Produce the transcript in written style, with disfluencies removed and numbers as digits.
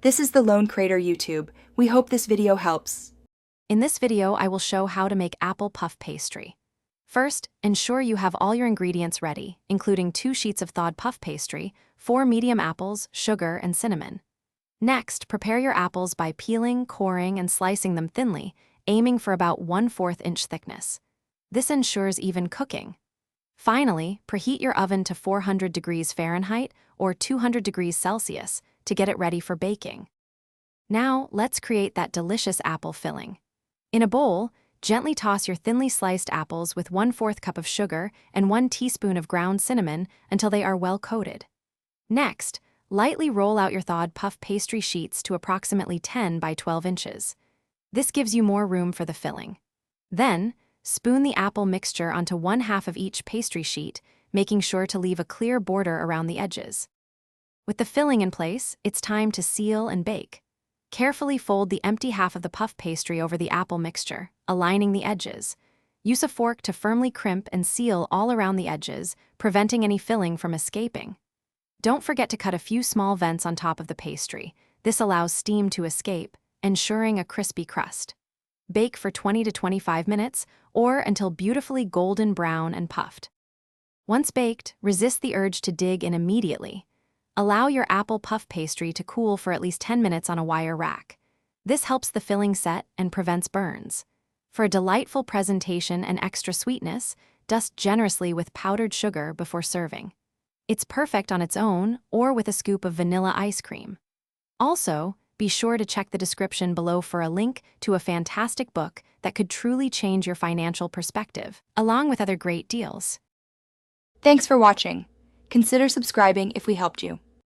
This is the Lone Crater YouTube. We hope this video helps. In this video, I will show how to make apple puff pastry. First, ensure you have all your ingredients ready, including 2 sheets of thawed puff pastry, 4 medium apples, sugar, and cinnamon. Next, prepare your apples by peeling, coring, and slicing them thinly, aiming for about 1/4 inch thickness. This ensures even cooking. Finally, preheat your oven to 400 degrees Fahrenheit or 200 degrees Celsius to get it ready for baking. Now, let's create that delicious apple filling. In a bowl, gently toss your thinly sliced apples with 1/4 cup of sugar and 1 teaspoon of ground cinnamon until they are well coated. Next, lightly roll out your thawed puff pastry sheets to approximately 10 by 12 inches. This gives you more room for the filling. Then, spoon the apple mixture onto 1/2 of each pastry sheet, making sure to leave a clear border around the edges. With the filling in place, it's time to seal and bake. Carefully fold the empty half of the puff pastry over the apple mixture, aligning the edges. Use a fork to firmly crimp and seal all around the edges, preventing any filling from escaping. Don't forget to cut a few small vents on top of the pastry. This allows steam to escape, ensuring a crispy crust. Bake for 20 to 25 minutes or until beautifully golden brown and puffed. Once baked, resist the urge to dig in immediately. Allow your apple puff pastry to cool for at least 10 minutes on a wire rack. This helps the filling set and prevents burns. For a delightful presentation and extra sweetness, dust generously with powdered sugar before serving. It's perfect on its own or with a scoop of vanilla ice cream. Also, be sure to check the description below for a link to a fantastic book that could truly change your financial perspective, along with other great deals. Thanks for watching. Consider subscribing if we helped you.